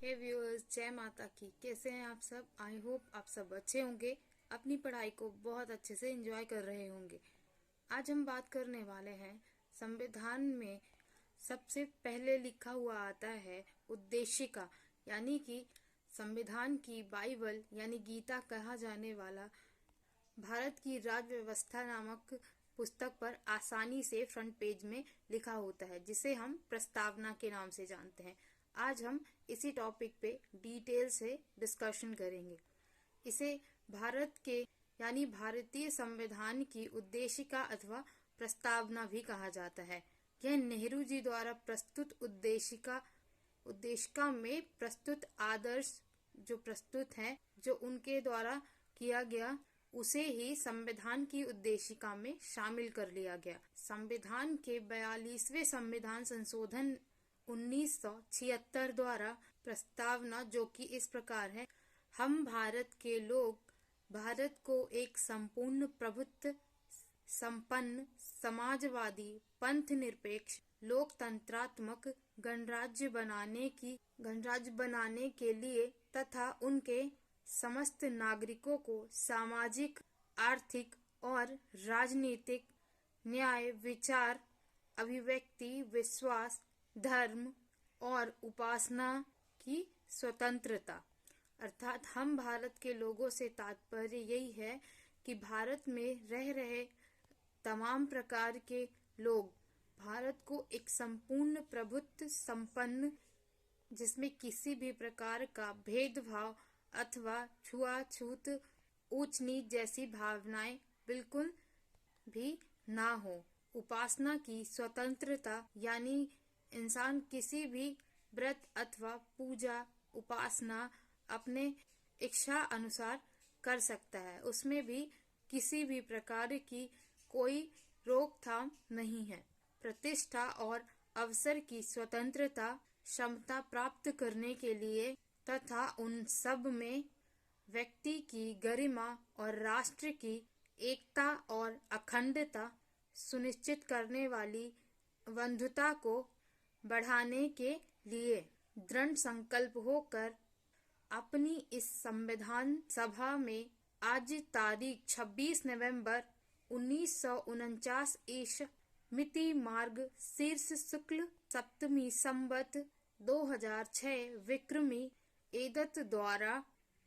हे viewers, जय माता की। कैसे हैं आप सब? आई होप आप सब अच्छे होंगे, अपनी पढ़ाई को बहुत अच्छे से एंजॉय कर रहे होंगे। आज हम बात करने वाले हैं संविधान में सबसे पहले लिखा हुआ आता है उद्देशिका, यानी कि संविधान की बाइबल यानी गीता कहा जाने वाला भारत की राज्य व्यवस्था नामक पुस्तक पर आसानी से फ्रंट पेज में लिखा होता है, जिसे हम प्रस्तावना के नाम से जानते हैं। आज हम इसी टॉपिक पे डिटेल से डिस्कशन करेंगे। इसे भारत के यानी भारतीय संविधान की उद्देशिका अथवा प्रस्तावना भी कहा जाता है। यह नेहरू जी द्वारा प्रस्तुत उद्देशिका में प्रस्तुत आदर्श जो प्रस्तुत है, जो उनके द्वारा किया गया, उसे ही संविधान की उद्देशिका में शामिल कर लिया गया। संविधान के 42वें संविधान संशोधन 1976 द्वारा प्रस्तावना, जो कि इस प्रकार है: हम भारत के लोग भारत को एक संपूर्ण प्रभुत्व संपन्न समाजवादी पंथ निरपेक्ष लोकतंत्रात्मक गणराज्य बनाने के लिए तथा उनके समस्त नागरिकों को सामाजिक, आर्थिक और राजनीतिक न्याय, विचार, अभिव्यक्ति, विश्वास, धर्म और उपासना की स्वतंत्रता। अर्थात हम भारत के लोगों से तात्पर्य यही है कि भारत में रह रहे तमाम प्रकार के लोग भारत को एक संपूर्ण प्रभुत्व संपन्न, जिसमें किसी भी प्रकार का भेदभाव अथवा छुआछूत, ऊंच नीच जैसी भावनाएं बिल्कुल भी ना हो। उपासना की स्वतंत्रता, यानी इंसान किसी भी व्रत अथवा पूजा उपासना अपने इच्छा अनुसार कर सकता है, उसमें भी किसी भी प्रकार की कोई रोकथाम नहीं है। प्रतिष्ठा और अवसर की स्वतंत्रता, क्षमता प्राप्त करने के लिए तथा उन सब में व्यक्ति की गरिमा और राष्ट्र की एकता और अखंडता सुनिश्चित करने वाली बंधुता को बढ़ाने के लिए दृढ़ संकल्प होकर अपनी इस संविधान सभा में आज तारीख 26 नवंबर 1949 ईश मिति मार्ग शीर्ष शुक्ल सप्तमी संवत 2006 विक्रमी एदत द्वारा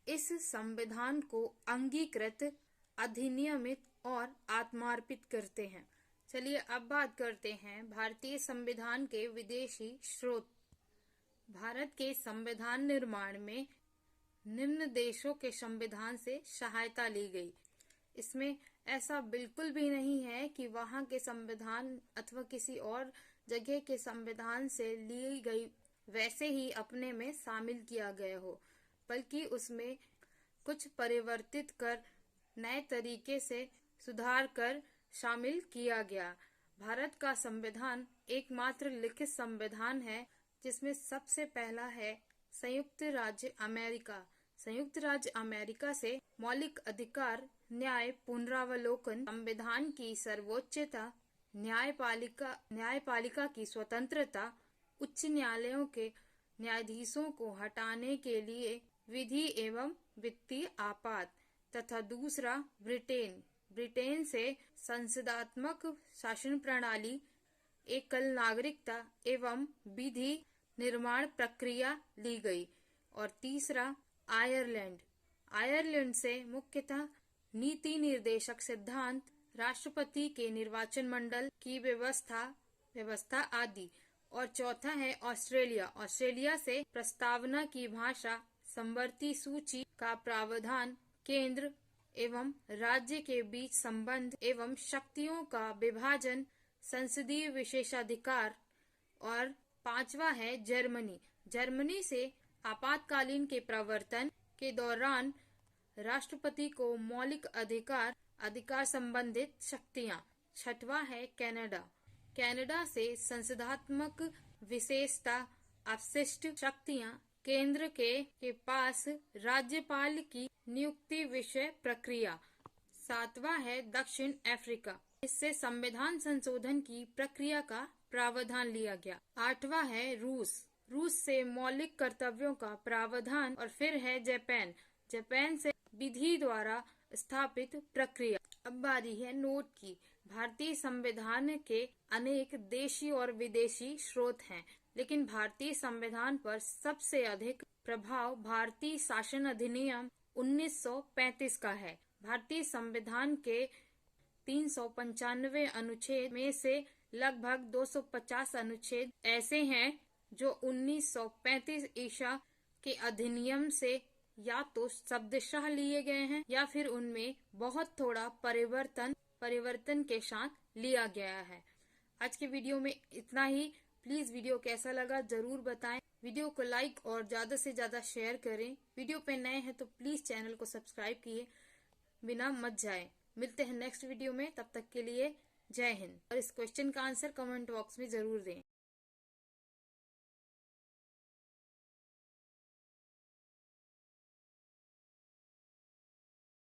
इस संविधान को अंगीकृत, अधिनियमित और आत्मार्पित करते हैं। चलिए अब बात करते हैं भारतीय संविधान के विदेशी स्रोत। भारत के संविधान निर्माण में निम्न देशों के संविधान से सहायता ली गई। इसमें ऐसा बिल्कुल भी नहीं है कि वहाँ के संविधान अथवा किसी और जगह के संविधान से ली गई वैसे ही अपने में शामिल किया गया हो, बल्कि उसमें कुछ परिवर्तित कर नए तरीके से सुधार कर शामिल किया गया। भारत का संविधान एकमात्र लिखित संविधान है जिसमें सबसे पहला है संयुक्त राज्य अमेरिका। संयुक्त राज्य अमेरिका से मौलिक अधिकार, न्याय, पुनरावलोकन, संविधान की सर्वोच्चता, न्यायपालिका की स्वतंत्रता, उच्च न्यायालयों के न्यायाधीशों को हटाने के लिए विधि एवं वित्तीय आपात, तथा दूसरा ब्रिटेन से संसदात्मक शासन प्रणाली, एकल नागरिकता एवं विधि निर्माण प्रक्रिया ली गई। और तीसरा आयरलैंड से मुख्यतः नीति निर्देशक सिद्धांत, राष्ट्रपति के निर्वाचन मंडल की व्यवस्था आदि। और चौथा है ऑस्ट्रेलिया से प्रस्तावना की भाषा, समवर्ती सूची का प्रावधान, केंद्र एवं राज्य के बीच संबंध एवं शक्तियों का विभाजन, संसदीय विशेषाधिकार। और पांचवा है जर्मनी से आपातकालीन के प्रवर्तन के दौरान राष्ट्रपति को मौलिक अधिकार संबंधित शक्तियां। छठवां है कनाडा से संसदात्मक विशेषता, अवशिष्ट शक्तियां, केंद्र के पास राज्यपाल की नियुक्ति विषय प्रक्रिया। सातवां है दक्षिण अफ्रीका, इससे संविधान संशोधन की प्रक्रिया का प्रावधान लिया गया। आठवां है रूस से मौलिक कर्तव्यों का प्रावधान और फिर है जापान से विधि द्वारा स्थापित प्रक्रिया। अब बारी है नोट की। भारतीय संविधान के अनेक देशी और विदेशी स्रोत हैं, लेकिन भारतीय संविधान पर सबसे अधिक प्रभाव भारतीय शासन अधिनियम 1935 का है। भारतीय संविधान के 395 अनुच्छेद में से लगभग 250 अनुच्छेद ऐसे हैं जो 1935 ईसा के अधिनियम से या तो शब्दशः लिए गए हैं या फिर उनमें बहुत थोड़ा परिवर्तन के साथ लिया गया है। आज के वीडियो में इतना ही। प्लीज वीडियो कैसा लगा जरूर बताएं। वीडियो को लाइक और ज्यादा से ज्यादा शेयर करें। वीडियो पे नए हैं तो प्लीज चैनल को सब्सक्राइब किए बिना मत जाएं। मिलते हैं नेक्स्ट वीडियो में, तब तक के लिए जय हिंद। और इस क्वेश्चन का आंसर कमेंट बॉक्स में जरूर दें।